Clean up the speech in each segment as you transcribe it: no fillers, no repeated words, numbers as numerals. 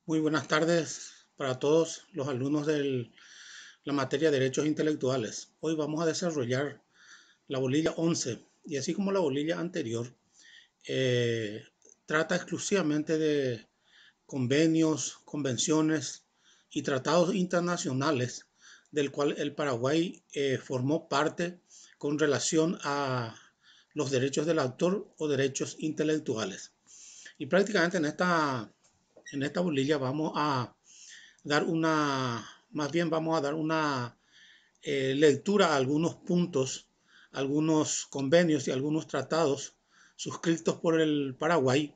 Muy buenas tardes para todos los alumnos de la materia de Derechos Intelectuales. Hoy vamos a desarrollar la bolilla 11 y así como la bolilla anterior, eh, trata exclusivamente de convenios, convenciones y tratados internacionales del cual el Paraguay formó parte con relación a los derechos del autor o derechos intelectuales. Y prácticamente en esta bolilla vamos a dar más bien vamos a dar una lectura a algunos puntos, algunos convenios y algunos tratados suscritos por el Paraguay,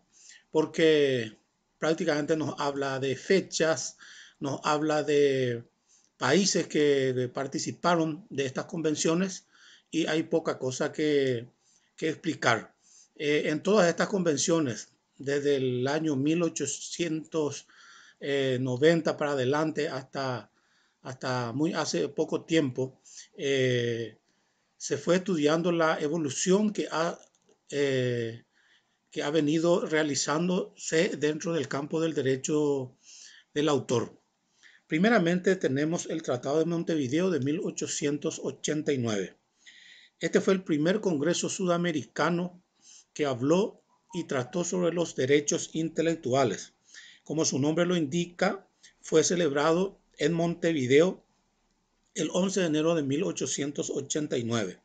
porque prácticamente nos habla de fechas, nos habla de países que participaron de estas convenciones y hay poca cosa que explicar. En todas estas convenciones, desde el año 1890 para adelante hasta muy hace poco tiempo, se fue estudiando la evolución que ha venido realizándose dentro del campo del derecho del autor. Primeramente tenemos el Tratado de Montevideo de 1889. Este fue el primer congreso sudamericano que habló y trató sobre los derechos intelectuales. Como su nombre lo indica, fue celebrado en Montevideo el 11 de enero de 1889.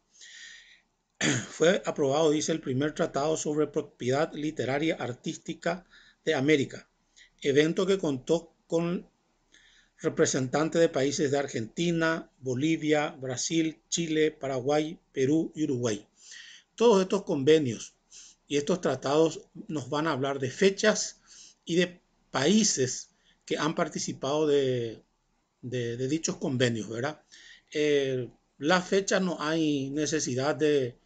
Fue aprobado, dice, el primer tratado sobre propiedad literaria artística de América, evento que contó con representantes de países de Argentina, Bolivia, Brasil, Chile, Paraguay, Perú y Uruguay. Todos estos convenios y estos tratados nos van a hablar de fechas y de países que han participado de dichos convenios, ¿verdad? Las fechas no hay necesidad de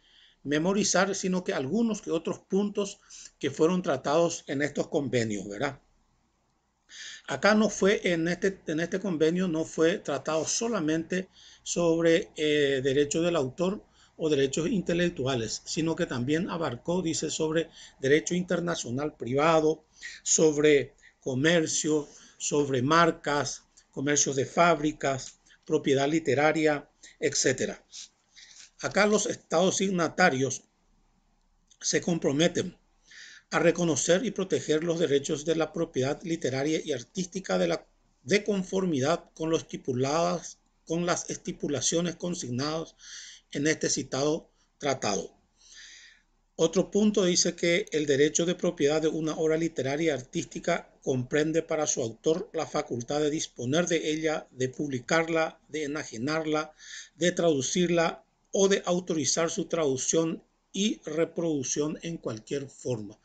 memorizar, sino que algunos que otros puntos que fueron tratados en estos convenios, ¿verdad? Acá no fue, en este convenio no fue tratado solamente sobre derechos del autor o derechos intelectuales, sino que también abarcó, dice, sobre derecho internacional privado, sobre comercio, sobre marcas, comercios de fábricas, propiedad literaria, etcétera. Acá los estados signatarios se comprometen a reconocer y proteger los derechos de la propiedad literaria y artística de conformidad con con las estipulaciones consignadas en este citado tratado. Otro punto dice que el derecho de propiedad de una obra literaria y artística comprende para su autor la facultad de disponer de ella, de publicarla, de enajenarla, de traducirla o de autorizar su traducción y reproducción en cualquier forma.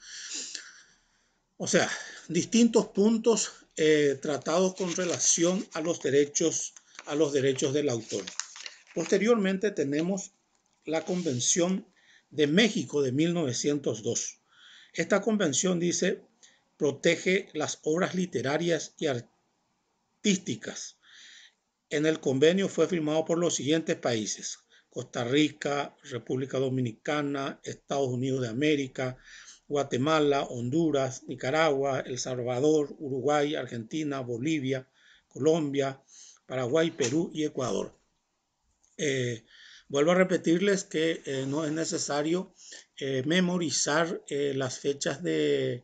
O sea, distintos puntos tratados con relación a los derechos del autor. Posteriormente tenemos la Convención de México de 1902. Esta convención dice, protege las obras literarias y artísticas. En el convenio fue firmado por los siguientes países: Costa Rica, República Dominicana, Estados Unidos de América, Guatemala, Honduras, Nicaragua, El Salvador, Uruguay, Argentina, Bolivia, Colombia, Paraguay, Perú y Ecuador. Vuelvo a repetirles que no es necesario memorizar las fechas de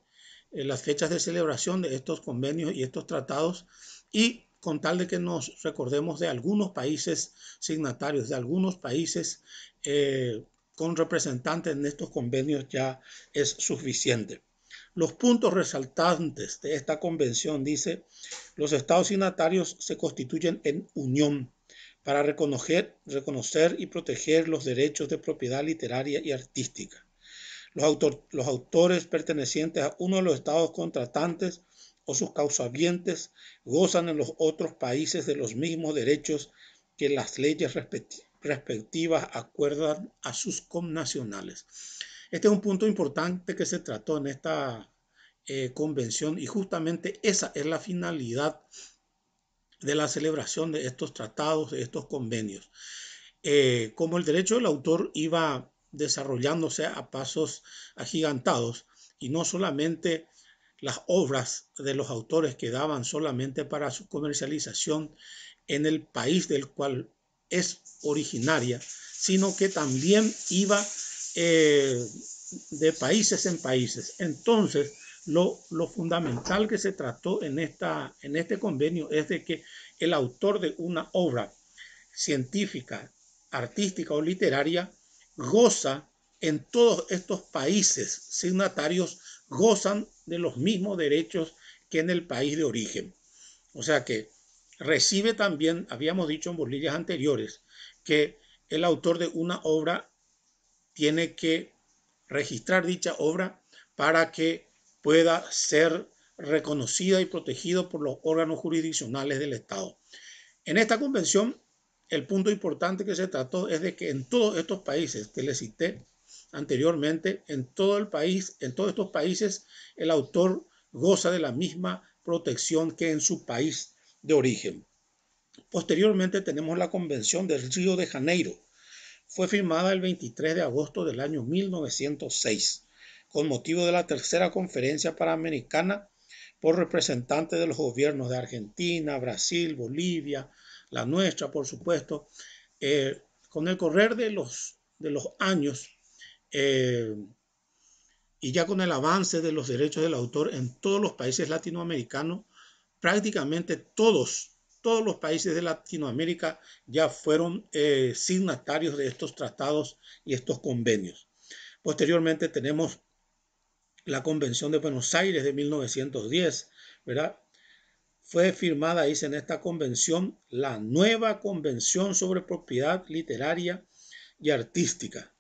celebración de estos convenios y estos tratados, y con tal de que nos recordemos de algunos países signatarios, de algunos países con representantes en estos convenios, ya es suficiente. Los puntos resaltantes de esta convención dice: los estados signatarios se constituyen en unión para reconocer y proteger los derechos de propiedad literaria y artística. Los autores pertenecientes a uno de los estados contratantes o sus causavientes gozan en los otros países de los mismos derechos que las leyes respectivas acuerdan a sus connacionales. Este es un punto importante que se trató en esta convención, y justamente esa es la finalidad de la celebración de estos tratados, de estos convenios. Como el derecho del autor iba desarrollándose a pasos agigantados, y no solamente las obras de los autores quedaban solamente para su comercialización en el país del cual es originaria, sino que también iba de países en países. Entonces, lo fundamental que se trató en este convenio es de que el autor de una obra científica, artística o literaria goza en todos estos países signatarios, gozan de los mismos derechos que en el país de origen. O sea que recibe también, habíamos dicho en bolillas anteriores, que el autor de una obra tiene que registrar dicha obra para que pueda ser reconocida y protegida por los órganos jurisdiccionales del Estado. En esta convención, el punto importante que se trató es de que en todos estos países que les cité anteriormente, en todo el país, en todos estos países, el autor goza de la misma protección que en su país de origen. Posteriormente tenemos la Convención del Río de Janeiro. Fue firmada el 23 de agosto del año 1906, con motivo de la tercera conferencia panamericana por representantes de los gobiernos de Argentina, Brasil, Bolivia, la nuestra, por supuesto. Con el correr de los años y ya con el avance de los derechos del autor en todos los países latinoamericanos, prácticamente todos los países de Latinoamérica ya fueron signatarios de estos tratados y estos convenios. Posteriormente tenemos la Convención de Buenos Aires de 1910, ¿verdad? Fue firmada, dice en esta convención, la nueva Convención sobre Propiedad Literaria y Artística.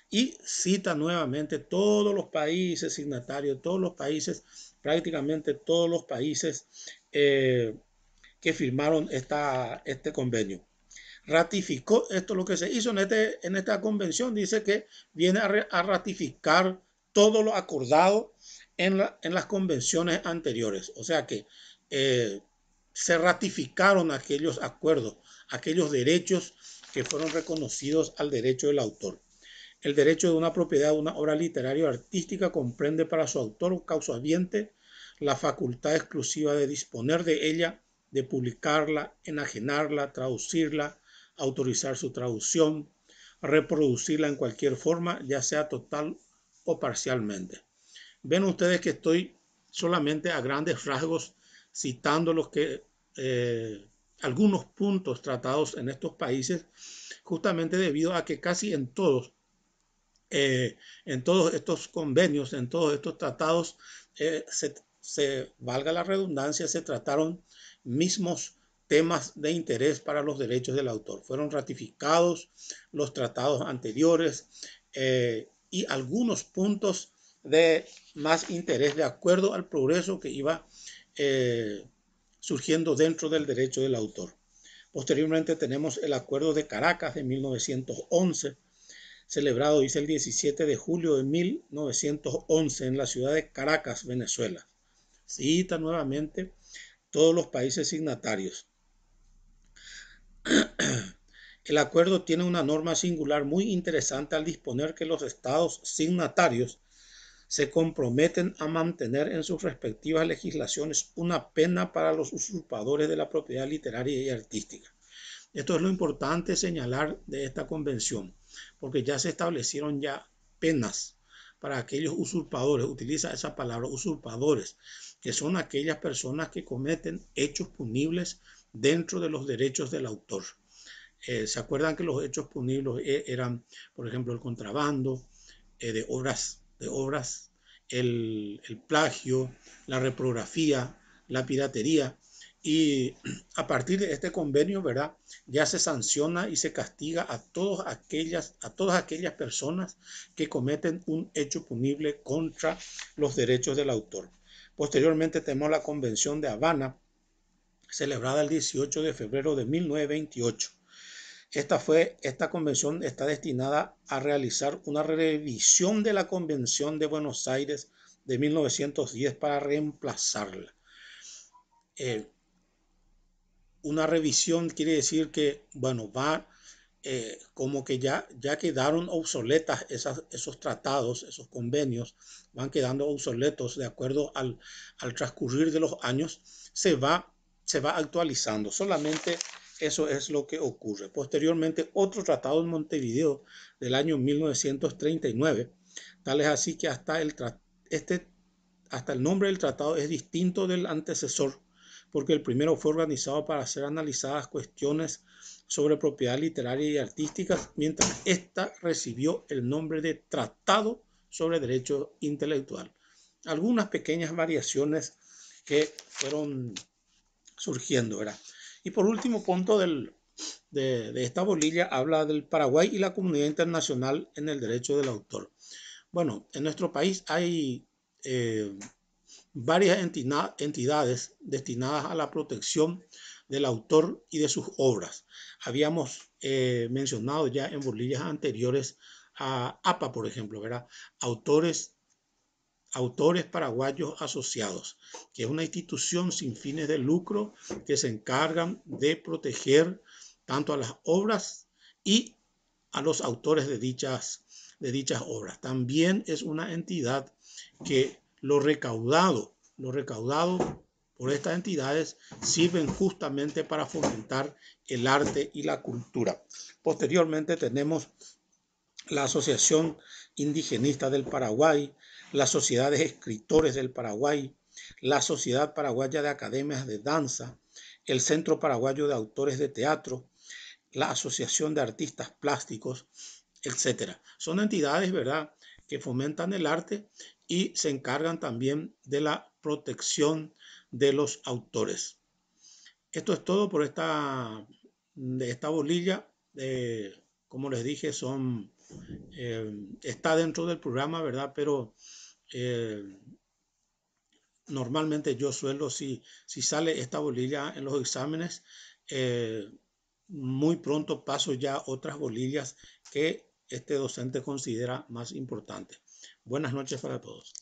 Y cita nuevamente todos los países signatarios, todos los países, prácticamente todos los países que firmaron este convenio. Ratificó esto, lo que se hizo en esta convención, dice que viene a ratificar todo lo acordado en las convenciones anteriores. O sea que se ratificaron aquellos acuerdos, aquellos derechos que fueron reconocidos al derecho del autor. El derecho de una propiedad de una obra literaria o artística comprende para su autor o causahabiente la facultad exclusiva de disponer de ella, de publicarla, enajenarla, traducirla, autorizar su traducción, reproducirla en cualquier forma, ya sea total o parcialmente. Ven ustedes que estoy solamente a grandes rasgos citando algunos puntos tratados en estos países, justamente debido a que casi en todos estos convenios, en todos estos tratados, valga la redundancia, se trataron mismos temas de interés para los derechos del autor. Fueron ratificados los tratados anteriores y algunos puntos de más interés de acuerdo al progreso que iba surgiendo dentro del derecho del autor. Posteriormente tenemos el Acuerdo de Caracas de 1911, celebrado, dice, el 17 de julio de 1911 en la ciudad de Caracas, Venezuela. Cita nuevamente todos los países signatarios. El acuerdo tiene una norma singular muy interesante al disponer que los estados signatarios se comprometen a mantener en sus respectivas legislaciones una pena para los usurpadores de la propiedad literaria y artística. Esto es lo importante señalar de esta convención, porque ya se establecieron ya penas para aquellos usurpadores, utiliza esa palabra, usurpadores, que son aquellas personas que cometen hechos punibles dentro de los derechos del autor. ¿Se acuerdan que los hechos punibles eran, por ejemplo, el contrabando de obras, el plagio, la reprografía, la piratería? Y a partir de este convenio, ¿verdad?, ya se sanciona y se castiga a todas aquellas personas que cometen un hecho punible contra los derechos del autor. Posteriormente tenemos la Convención de Habana, celebrada el 18 de febrero de 1928. Esta convención está destinada a realizar una revisión de la Convención de Buenos Aires de 1910 para reemplazarla. Una revisión quiere decir que, bueno, va como que ya quedaron obsoletas esos tratados, esos convenios, van quedando obsoletos de acuerdo al transcurrir de los años, se va actualizando. Solamente eso es lo que ocurre. Posteriormente, otro tratado en Montevideo del año 1939, tal es así que hasta el nombre del tratado es distinto del antecesor, porque el primero fue organizado para ser analizadas cuestiones sobre propiedad literaria y artística, mientras esta recibió el nombre de Tratado sobre Derecho Intelectual. Algunas pequeñas variaciones que fueron surgiendo, ¿verdad? Y por último punto de esta bolilla habla del Paraguay y la comunidad internacional en el derecho del autor. Bueno, en nuestro país hay varias entidades destinadas a la protección del autor y de sus obras. Habíamos mencionado ya en bolillas anteriores a APA, por ejemplo, ¿verdad? Autores Paraguayos Asociados, que es una institución sin fines de lucro que se encargan de proteger tanto a las obras y a los autores de dichas obras. También es una entidad que lo recaudado por estas entidades sirven justamente para fomentar el arte y la cultura. Posteriormente tenemos la Asociación Indigenista del Paraguay, la Sociedad de Escritores del Paraguay, la Sociedad Paraguaya de Academias de Danza, el Centro Paraguayo de Autores de Teatro, la Asociación de Artistas Plásticos, etcétera. Son entidades, ¿verdad?, que fomentan el arte y se encargan también de la protección de los autores. Esto es todo por de esta bolilla. Como les dije, está dentro del programa, ¿verdad? Pero normalmente yo suelo, si sale esta bolilla en los exámenes, muy pronto paso ya otras bolillas que este docente considera más importantes. Buenas noches para todos.